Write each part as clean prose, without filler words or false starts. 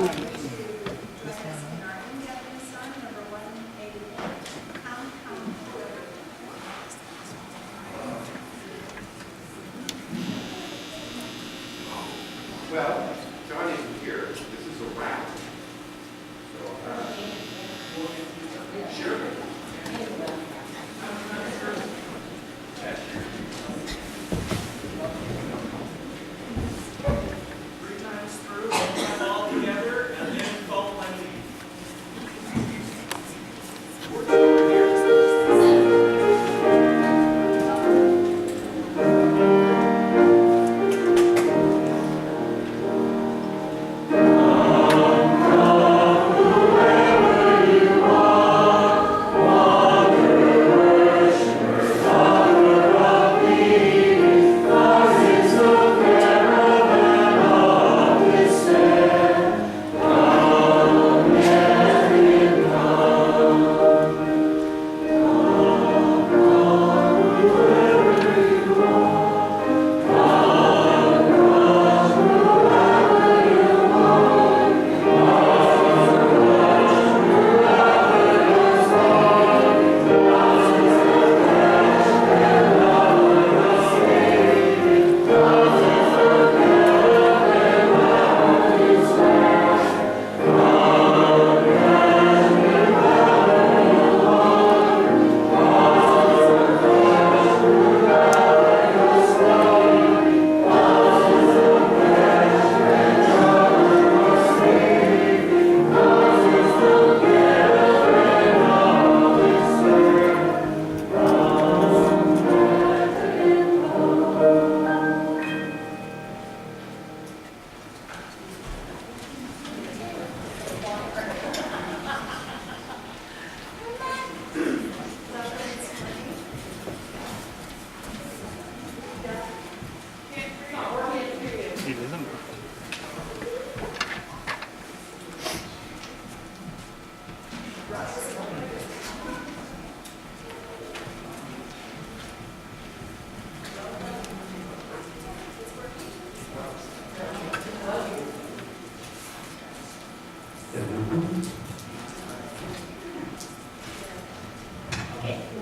Well, John isn't here. This is a wrap. So, sure. Three times through, come all together, and then follow my lead.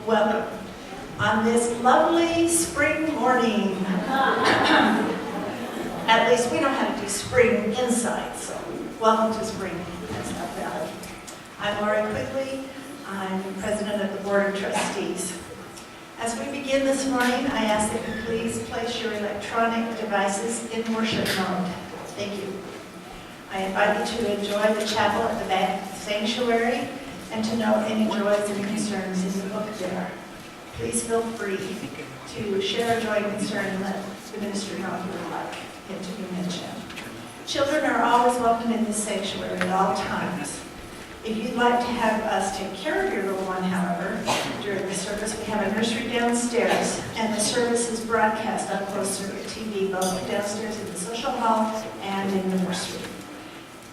Welcome on this lovely spring morning. At least we know how to do spring inside, so welcome to spring at South Valley. I'm Lori Quigley. I'm president of the Board of Trustees. As we begin this morning, I ask that you please place your electronic devices in worship mode. Thank you. I invite you to enjoy the chapel at the back of the sanctuary and to note any joys and concerns in the book there. Please feel free to share a joy and concern and let the minister know if you would like it to be mentioned. Children are always welcome in this sanctuary at all times. If you'd like to have us take care of your little one, however, during the service, we have a nursery downstairs, and the service is broadcast on closed circuit TV, both downstairs in the social hall and in the nursery.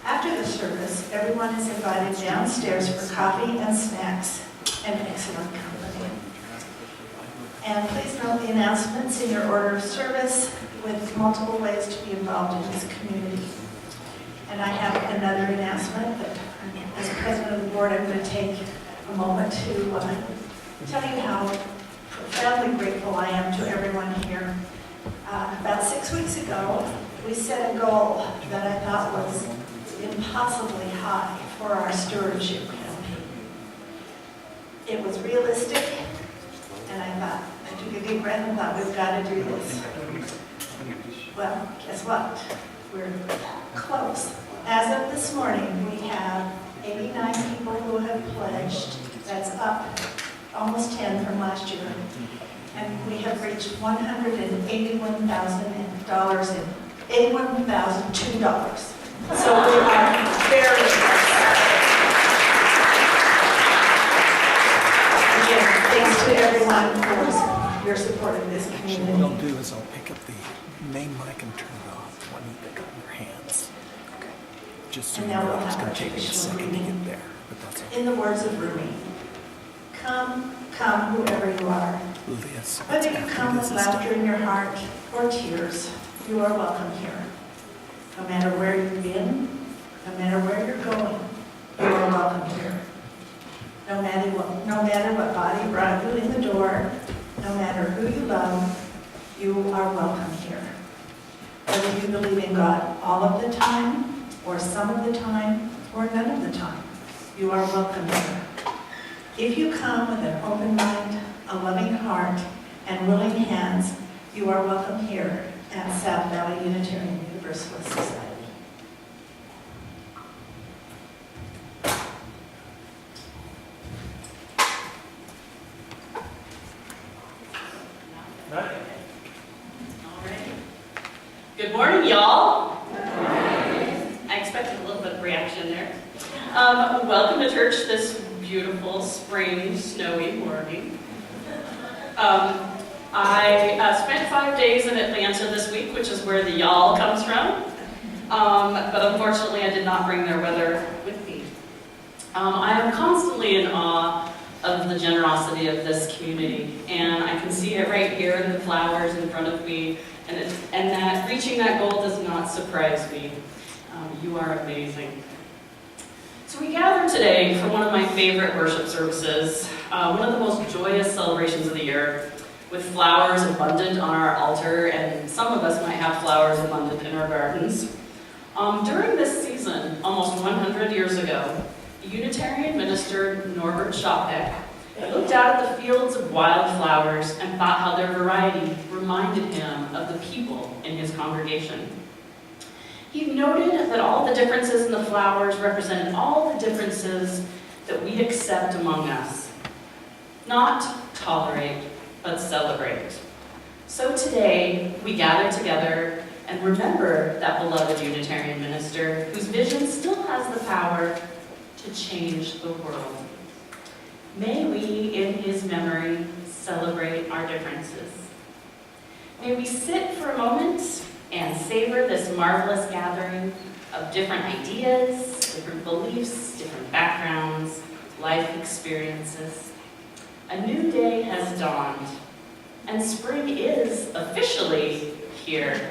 After the service, everyone is invited downstairs for coffee and snacks and excellent company. And please note the announcements in your order of service with multiple ways to be involved in this community. And I have another announcement, but as president of the board, I'm going to take a moment to tell you how profoundly grateful I am to everyone here. About 6 weeks ago, we set a goal that I thought was impossibly high for our stewardship campaign. It was realistic, and I took a deep breath and thought, we've got to do this. Well, guess what? We're close. As of this morning, we have 89 people who have pledged. That's up almost 10 from last year. And we have reached $181,002. So we are very close. Again, thanks to everyone for your support of this community. What I'll do is I'll pick up the main mic and turn it off when you pick up your hands. Okay. Just so you know, it's going to take me a second to get there, but that's okay. In the words of Rumi, come, whoever you are. Yes, Whether you come with laughter in your heart or tears, you are welcome here. No matter where you've been, no matter all of the time, or some of the time, or none of the time. You are welcome here. If you come with an open mind, a loving heart, and willing hands, you are welcome here at South Valley Unitarian Universalist Society. Good morning, y'all. I expected a little bit of reaction there. Welcome to church this beautiful spring, snowy morning. I spent 5 days in Atlanta this week, which is where the y'all comes from. But unfortunately, I did not bring their weather with me. I am constantly in awe of the generosity of this community, and I can see it right here in the flowers in front of me. And that reaching that goal does not surprise me. You are amazing. So we gather today for one of my favorite worship services, one of the most joyous celebrations of the year, with flowers abundant on our altar, and some of us might have flowers abundant in our gardens. During this season, almost 100 years ago, Unitarian minister Norbert Schoppeck looked out at the fields of wildflowers and thought how their variety reminded him of the people in his congregation. He noted that all the differences in the flowers represented all the differences that we accept among us. Not tolerate, but celebrate. So today, we gather together and remember that beloved Unitarian minister whose vision still has the power to change the world. May we, in his memory, celebrate our differences. May we sit for a moment and savor this marvelous gathering of different ideas, different beliefs, different backgrounds, life experiences. A new day has dawned, and spring is officially here.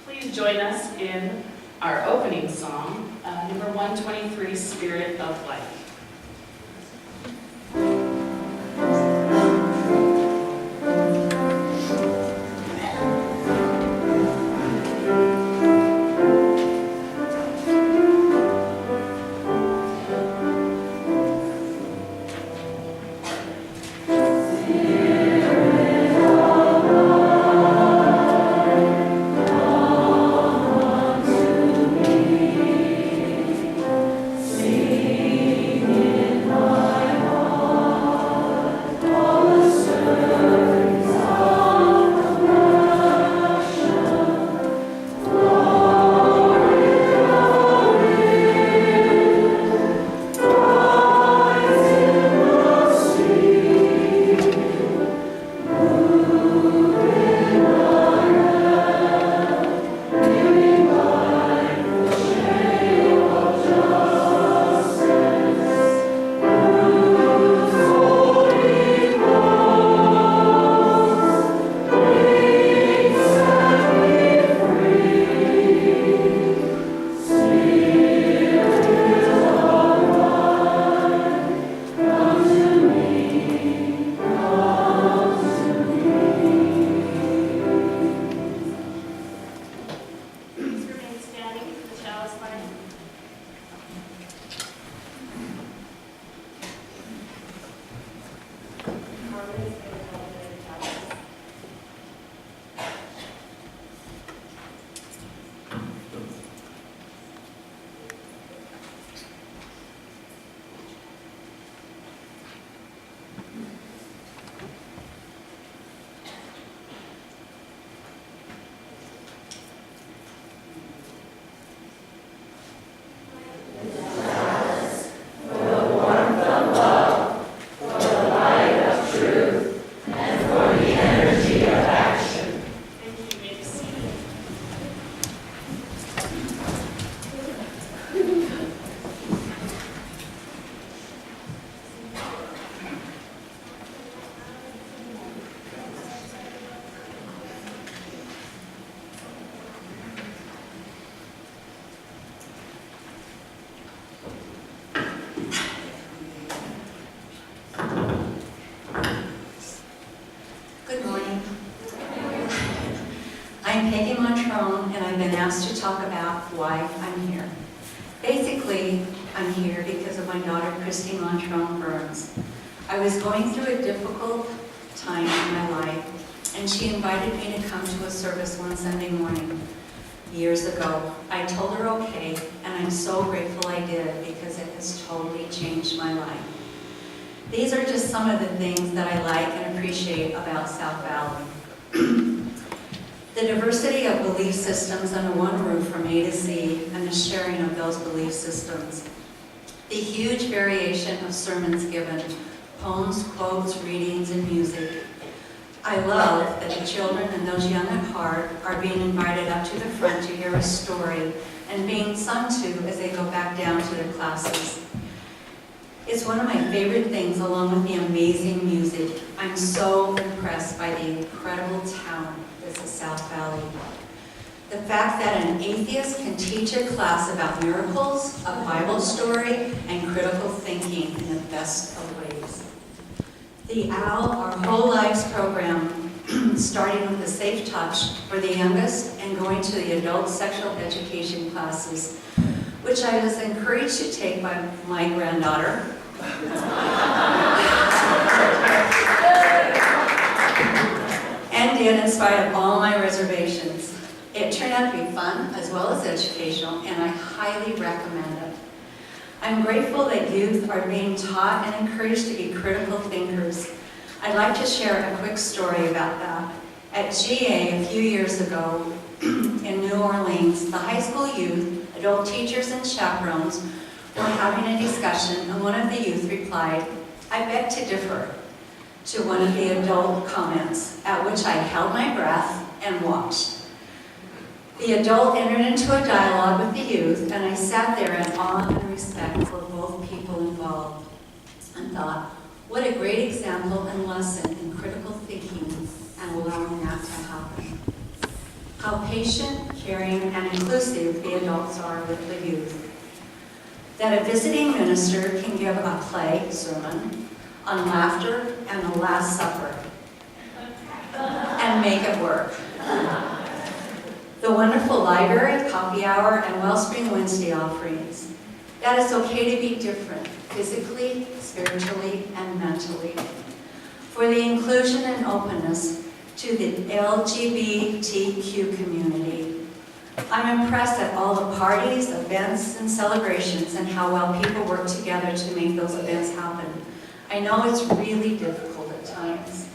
Please join us in our opening song, number 123, Spirit of Life. Sing Maggie Montrone, and I've been asked to talk about why I'm here. Basically, I'm here because of my daughter, Christy Montrone Burns. I was going through a difficult time in my life, and she invited me to come to a service one Sunday morning years ago. I told her okay, and I'm so grateful I did because it has totally changed my life. These are just some of the things that I like and appreciate about South Valley. The diversity of belief systems under one roof from A to Z and the sharing of those belief systems. The huge variation of sermons given, poems, quotes, readings, and music. I love that the children and those young at heart are being invited up to the front to hear a story and being sung to as they go back down to their classes. It's one of my favorite things, along with the amazing music. I'm so impressed by the incredible talent that's at South Valley. The fact that an atheist can teach a class about miracles, a Bible story, and critical thinking in the best of ways. The OWL, Our Whole Lives program, starting with the Safe Touch for the youngest and going to the adult sexual education classes, which I was encouraged to take by my granddaughter. And did in spite of all my reservations. It turned out to be fun as well as educational, and I highly recommend it. I'm grateful that youth are being taught and encouraged to be critical thinkers. I'd like to share a quick story about that. At GA a few years ago in New Orleans, the high school youth, adult teachers, and chaperones were having a discussion, and one of the youth replied, "I beg to differ," to one of the adult comments, at which I held my breath and watched. The adult entered into a dialogue with the youth, and I sat there in awe and respect for both people involved and thought, what a great example and lesson in critical thinking and allowing that to happen. How patient, caring, and inclusive the adults are with the youth. That a visiting minister can give a play, sermon, on laughter and the Last Supper and make it work. The wonderful library, coffee hour, and Wellspring Wednesday offerings. That it's okay to be different, physically, spiritually, and mentally. For the inclusion and openness to the LGBTQ community. I'm impressed at all the parties, events, and celebrations and how well people work together to make those events happen. I know it's really difficult at times.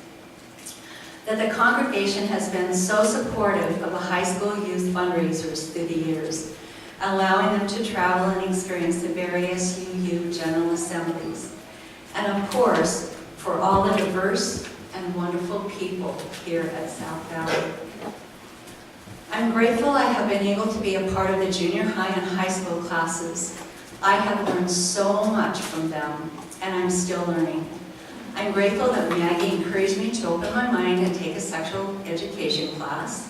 That the congregation has been so supportive of the high school youth fundraisers through the years, allowing them to travel and experience the various UU General Assemblies. And of course, for all the diverse and wonderful people here at South Valley. I'm grateful I have been able to be a part of the junior high and high school classes. I have learned so much from them, and I'm still learning. I'm grateful that Maggie encouraged me to open my mind and take a sexual education class.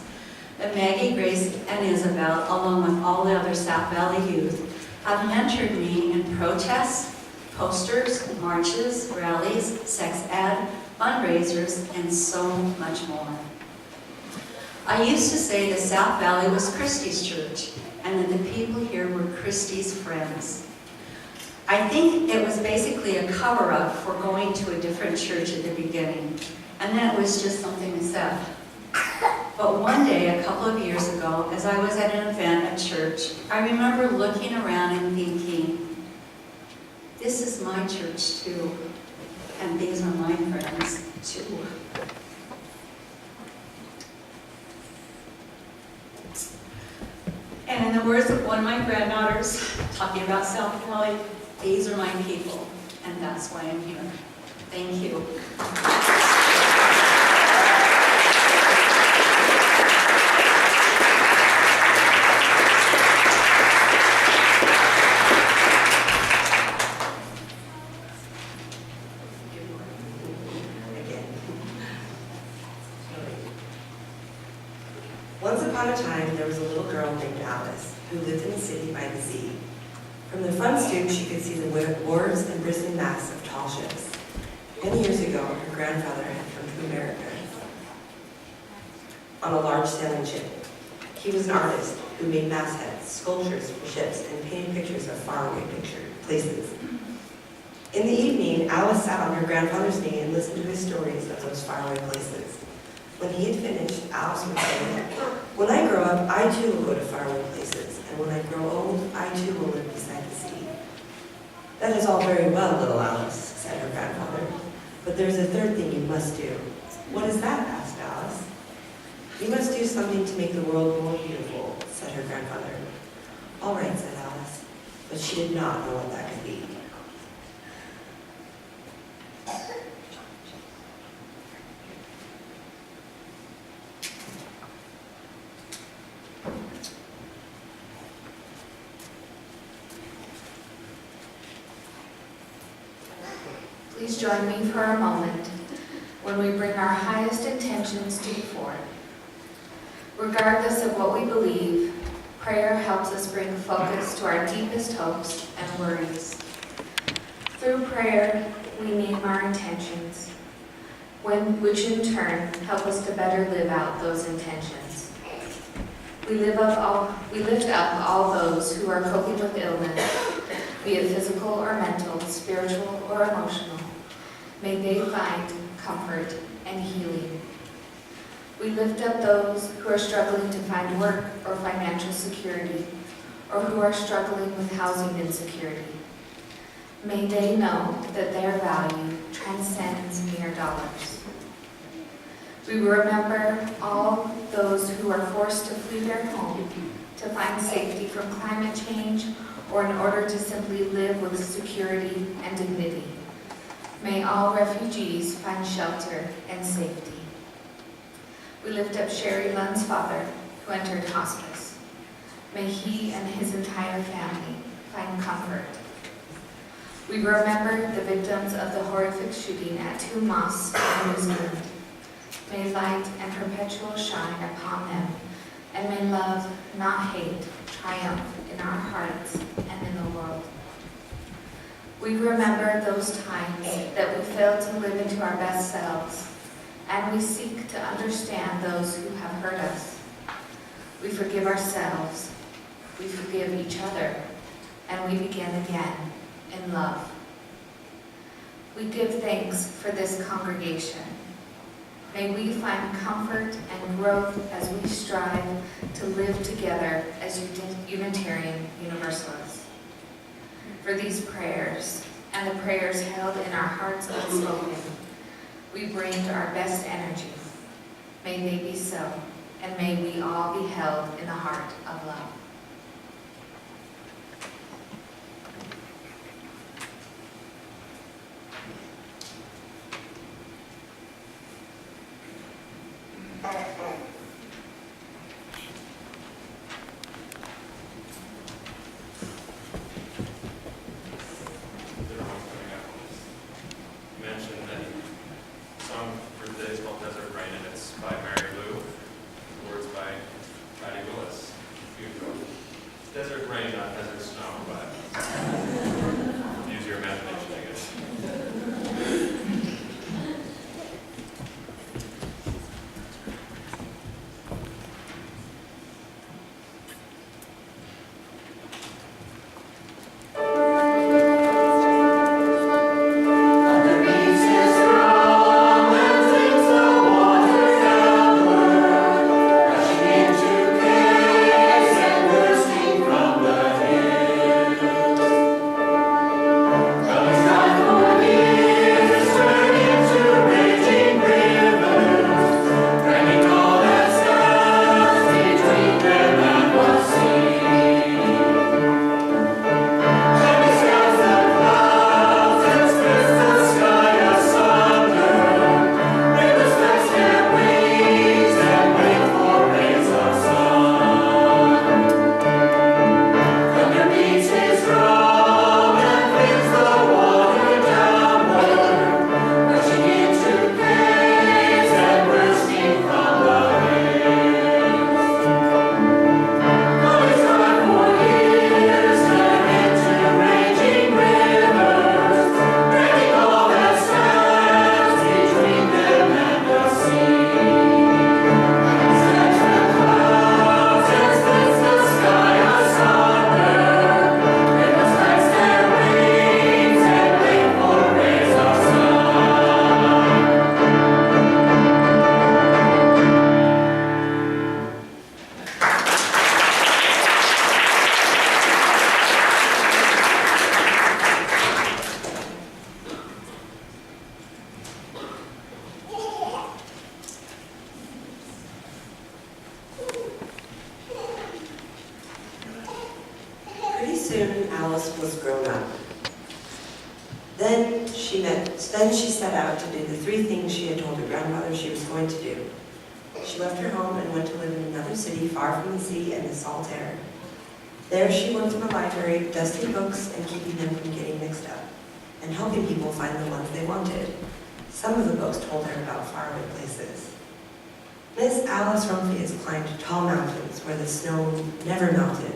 That Maggie, Grace, and Isabel, along with all the other South Valley youth, have mentored me in protests, posters, marches, rallies, sex ed, fundraisers, and so much more. I used to say that South Valley was Christy's church, and that the people here were Christy's friends. I think it was basically a cover-up for going to a different church at the beginning, and that was just something we said. But one day, a couple of years ago, as I was at an event at church, I remember looking around and thinking, this is my church too, and these are my friends too. And in the words of one of my granddaughters, talking about South Valley, these are my people, and that's why I'm here. Thank you. Once upon a time, there was a little girl named Alice who lived in a city by the sea. From the front stoop, she could see the wharves and bristling masts of tall ships. Many years ago, her grandfather had come to America on a large sailing ship. He was an artist who made mastheads, sculptures for ships, and painted pictures of faraway places. In the evening, Alice sat on her grandfather's knee and listened to his stories of those faraway places. When he had finished, Alice would say, "When I grow up, I too will go to faraway places, and when I grow old, I too will live beside the sea." "That is all very well, little Alice," said her grandfather, "but there's a third thing you must do." "What is that?" asked Alice. "You must do something to make the world more beautiful," said her grandfather. "All right," said Alice, but she did not know what that could be. Please join me for a moment when we bring our highest intentions to the fore. Regardless of what we believe, prayer helps us bring focus to our deepest hopes and worries. Through prayer, we name our intentions, which in turn help us to better live out those intentions. We lift up all those who are coping with illness, be it physical or mental, spiritual or emotional. May they find comfort and healing. We lift up those who are struggling to find work or financial security, or who are struggling with housing insecurity. May they know that their value transcends mere dollars. We remember all those who are forced to flee their home to find safety from climate change or in order to simply live with security and dignity. May all refugees find shelter and safety. We lift up Sherry Lunn's father, who entered hospice. May he and his entire family find comfort. We remember the victims of the horrific shooting at two mosques in New Zealand. May light and perpetual shine upon them, and may love, not hate, triumph in our hearts and in the world. We remember those times that we failed to live into our best selves, and we seek to understand those who have hurt us. We forgive ourselves, we forgive each other, and we begin again in love. We give thanks for this congregation. May we find comfort and growth as we strive to live together as Unitarian Universalists. For these prayers and the prayers held in our hearts unspoken, we bring our best energy. May they be so, and may we all be held in the heart of love. Mentioned that song for today is called Desert Rain, and it's by Mary Lou, words by Patty Willis. Beautiful. Desert rain, not desert snow, but use your imagination, I guess. Come Pretty soon, Alice was grown up. Then she set out to do the 3 things she had told her grandmother she was going to do. She left her home and went to live in another city far from the sea and the salt air. There she worked in the library, dusting books and keeping them from getting mixed up, and helping people find the ones they wanted. Some of the books told her about faraway places. Miss Alice Rumphius climbed tall mountains where the snow never melted.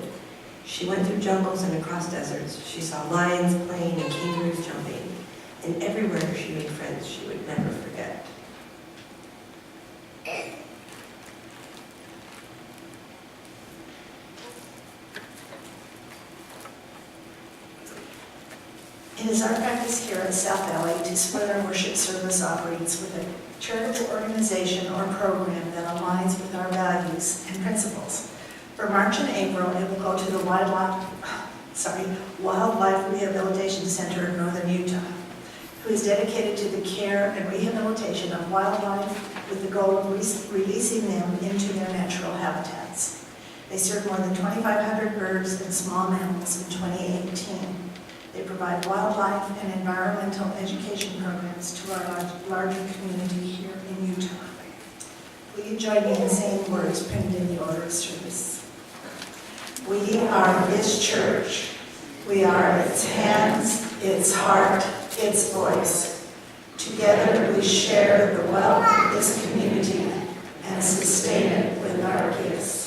She went through jungles and across deserts. She saw lions playing and kangaroos jumping. And everywhere she made friends she would never forget. It is our practice here at South Valley to split our worship service offerings with a charitable organization or program that aligns with our values and principles. For March and April, it will go to the Wildlife Rehabilitation Center of Northern Utah, who is dedicated to the care and rehabilitation of wildlife with the goal of releasing them into their natural habitats. They served more than 2,500 birds and small mammals in 2018. They provide wildlife and environmental education programs to our larger community here in Utah. Will you join me in saying words printed in the order of service? We are His church. We are its hands, its heart, its voice. Together we share the wealth of this community and sustain it with our gifts.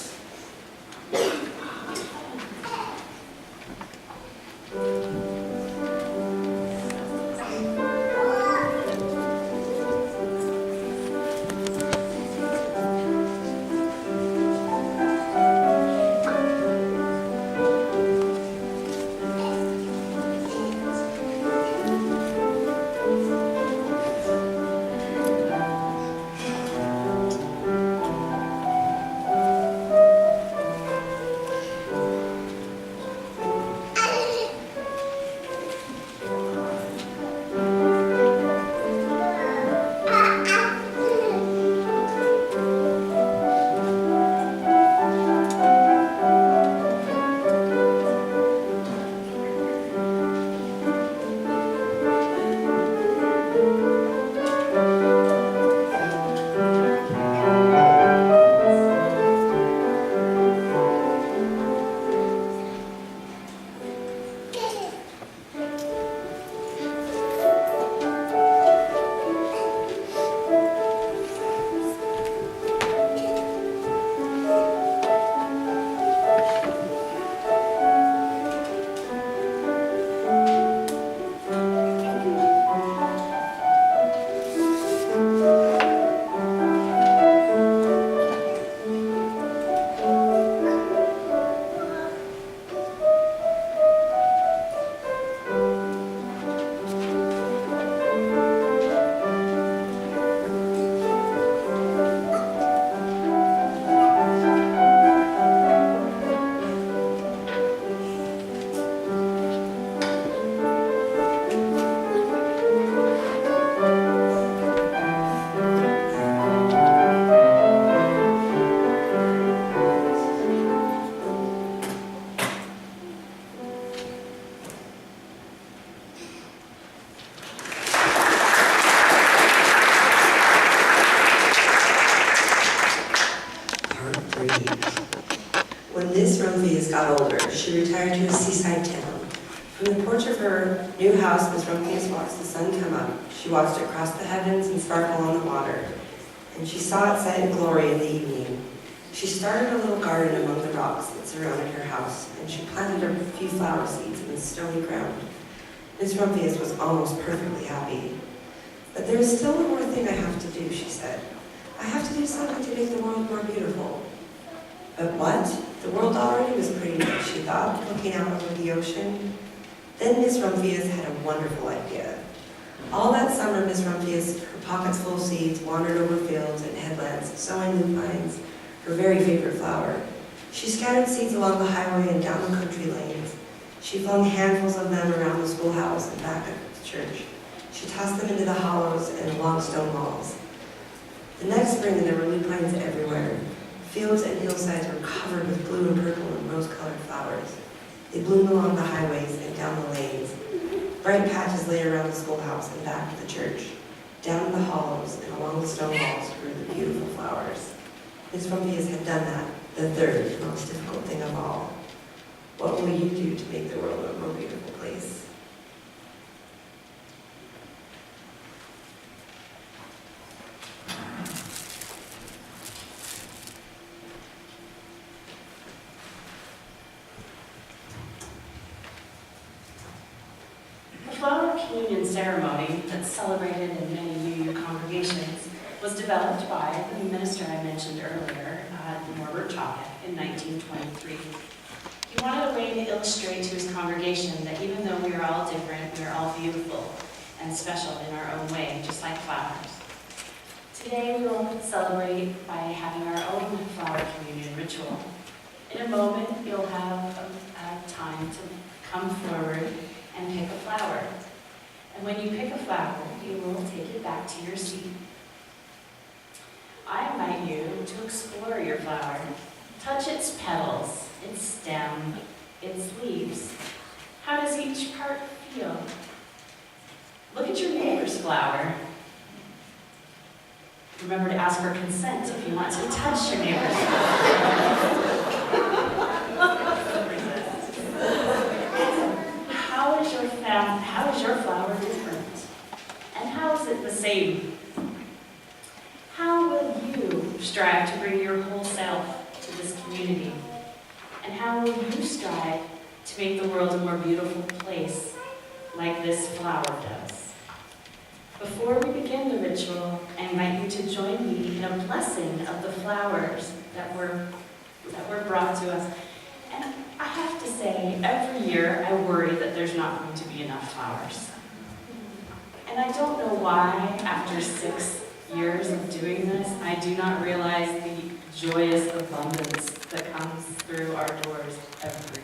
When Miss Rumphius got older, she retired to a seaside town. From the porch of her new house, Miss Rumphius watched the sun come up. She watched it cross the heavens and sparkle on the water, and she saw it set in glory in the evening. She started a little garden among the rocks that surrounded her house, and she planted a few flower seeds in the stony ground. Miss Rumphius was almost perfectly happy. But there is still one more thing I have to do, she said. I have to do something to make the world more beautiful. But what? The world already was pretty nice, she thought, looking out over the ocean. Then Miss Rumphius had a wonderful idea. All that summer, Miss Rumphius, her pockets full of seeds, wandered over fields and headlands, sowing lupines, her very favorite flower. She scattered seeds along the highway and down the country lanes. She flung handfuls of them around the schoolhouse and back at the church. She tossed them into the hollows and along stone walls. The next spring, there were lupines everywhere. Fields and hillsides were covered with blue and purple and rose-colored flowers. They bloom along the highways and down the lanes. Bright patches lay around the schoolhouse and back to the church. Down in the hollows and along the stone walls grew the beautiful flowers. Ms. Rumpius had done that, the third most difficult thing of all. What will you do to make the world a more beautiful place? The flower communion ceremony that's celebrated in many UU congregations was developed by the minister I mentioned earlier, Norbert Topic, in 1923. He wanted a way to illustrate to his congregation that even though we are all different, we are all beautiful and special in our own way, just like flowers. Today we will celebrate by having our own flower communion ritual. In a moment, you'll have a time to come forward and pick a flower. And when you pick a flower, you will take it back to your seat. I invite you to explore your flower. Touch its petals, its stem, its leaves. How does each part feel? Look at your neighbor's flower. Remember to ask for consent if you want to touch your neighbor's flower. How is your flower different? And how is it the same? How will you strive to bring your whole self to this community? And how will you strive to make the world a more beautiful place like this flower does? Before we begin the ritual, I invite you to join me in a blessing of the flowers that were brought to us. And I have to say, every year I worry that there's not going to be enough flowers. And I don't know why, after 6 years of doing this, I do not realize the joyous abundance that comes through our doors every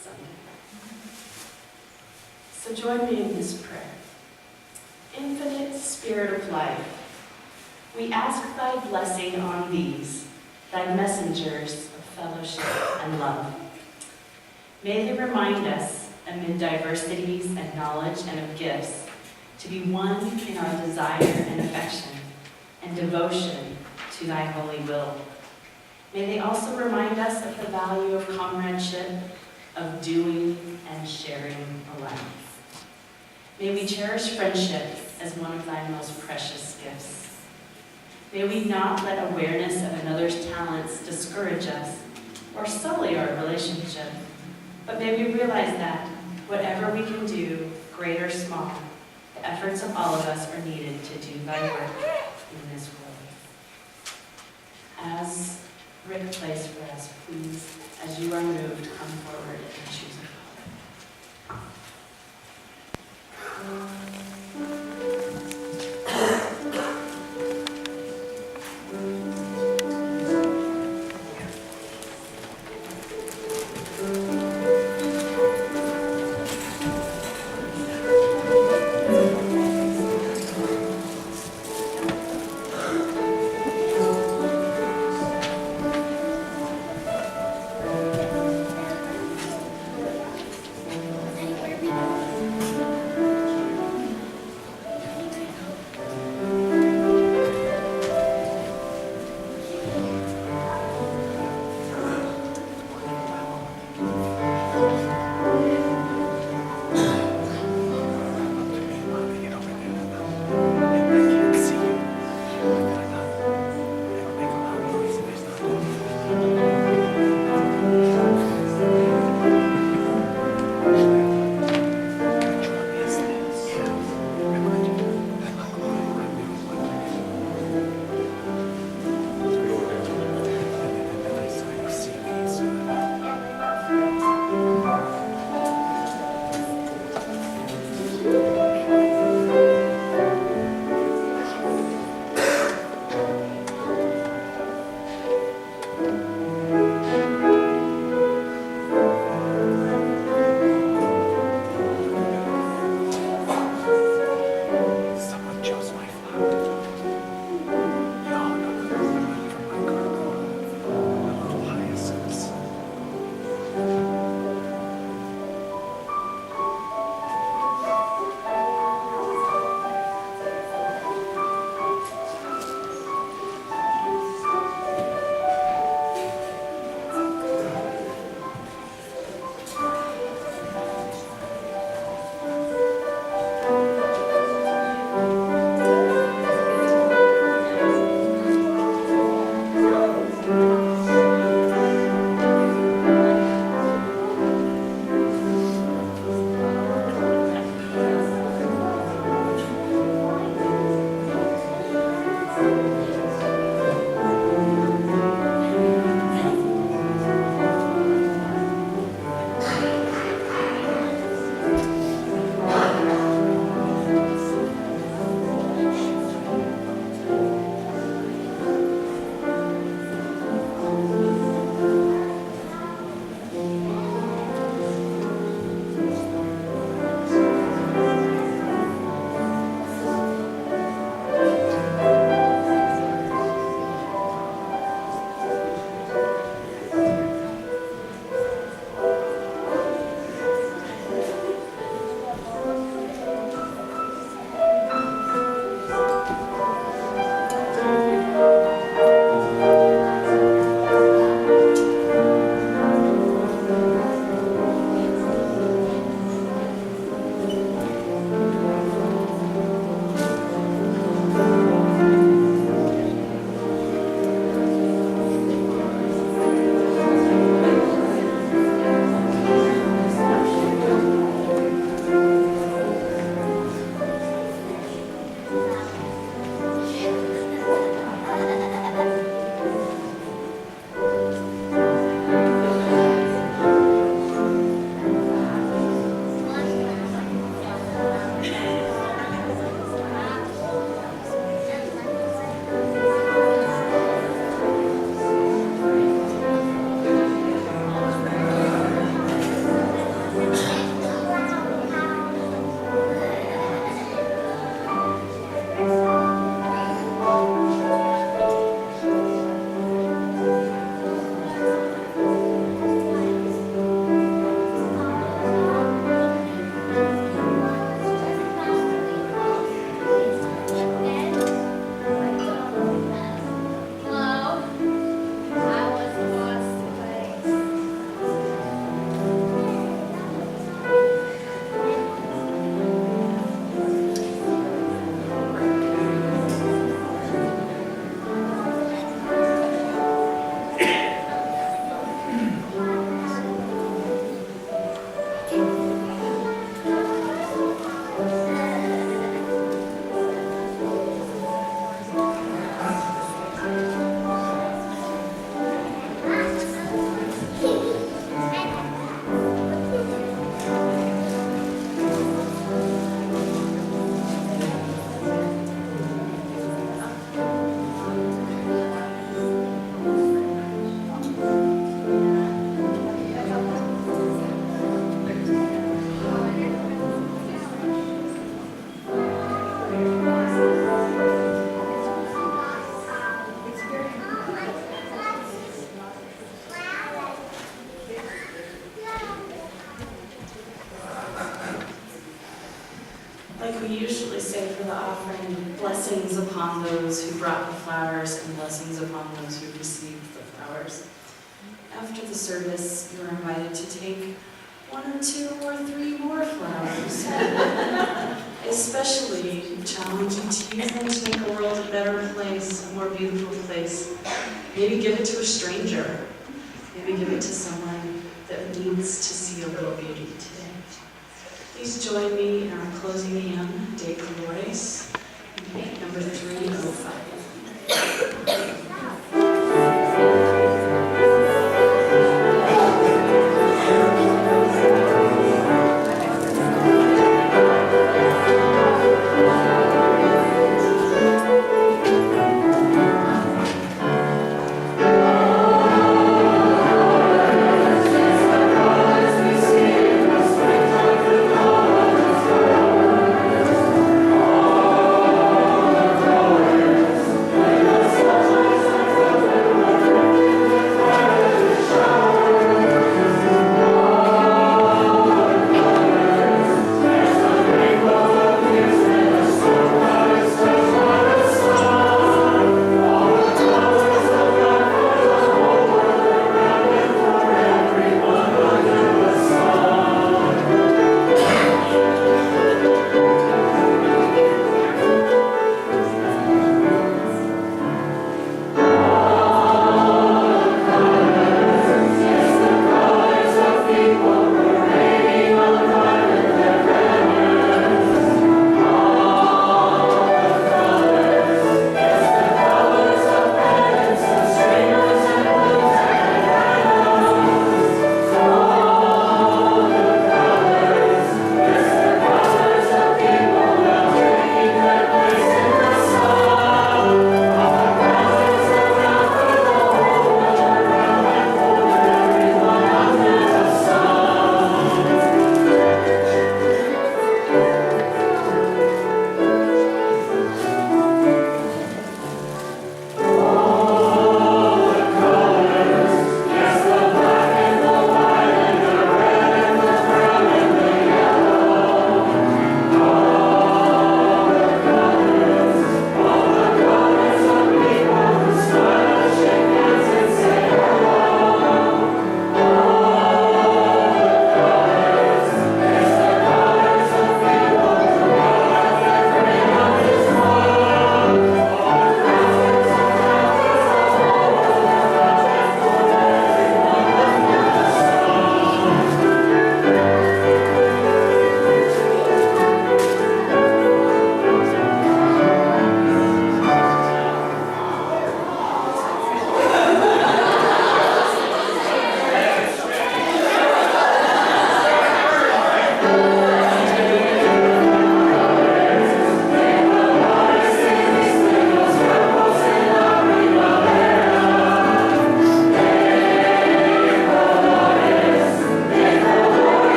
Sunday. So join me in this prayer. Infinite Spirit of life, we ask thy blessing on these, thy messengers of fellowship and love. May they remind us, amid diversities and knowledge and of gifts, to be one in our desire and affection and devotion to thy holy will. May they also remind us of the value of comradeship, of doing and sharing alike. May we cherish friendship as one of thy most precious gifts. May we not let awareness of another's talents discourage us or sully our relationship, but may we realize that whatever we can do, great or small, the efforts of all of us are needed to do thy work in this world. As Rick plays for us, please, as you are moved, come forward and choose a flower. we usually say for the offering, blessings upon those who brought the flowers and blessings upon those who received the flowers. After the service, you're invited to take 1 or 2 or 3 more flowers. I especially challenge you to use them to make the world a better place, a more beautiful place. Maybe give it to a stranger. Maybe give it to someone that needs to see a little beauty today. Please join me in our closing hymn, De Colores, number 305.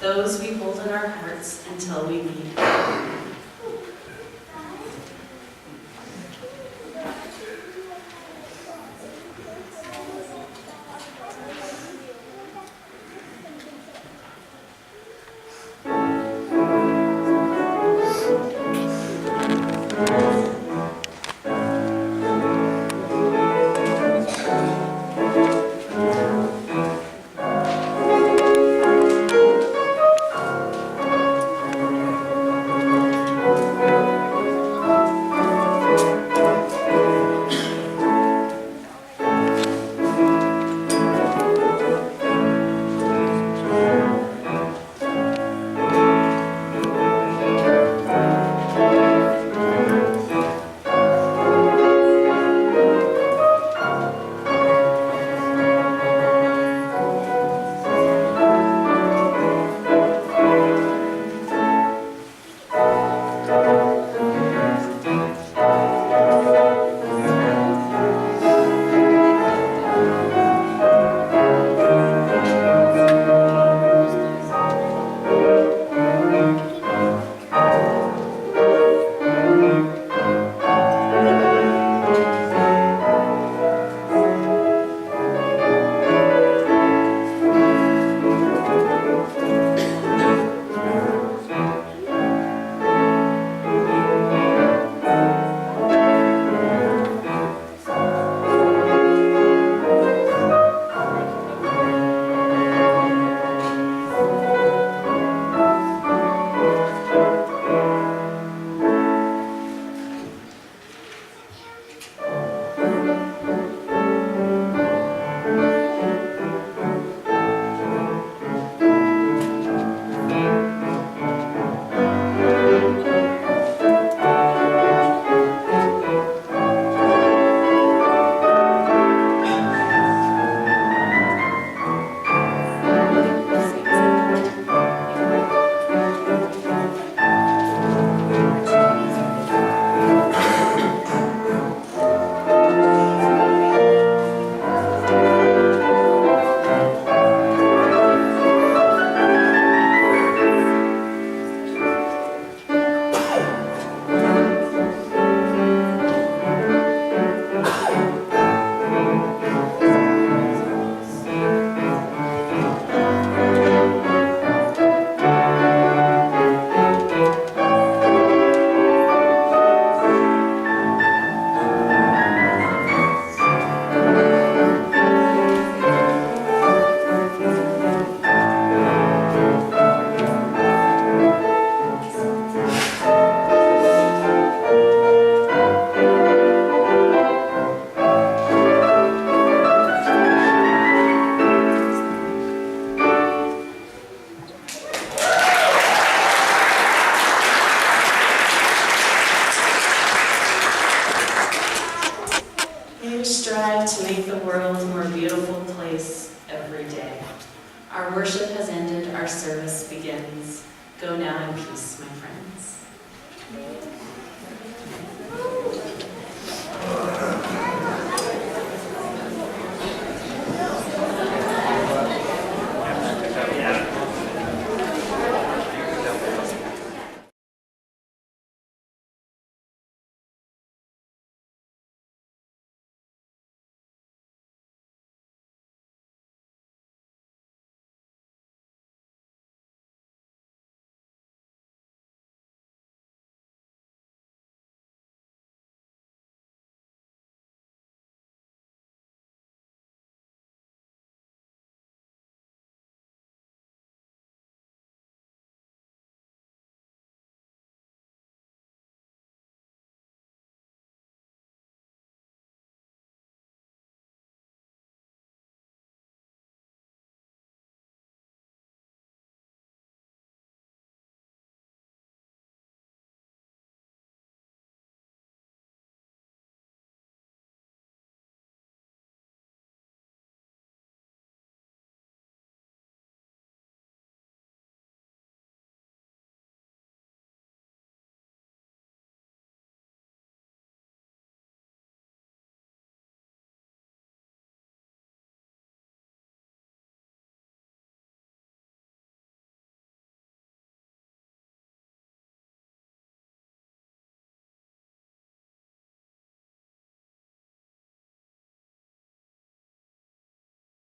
Those we hold in our hearts until we meet. Go now in peace.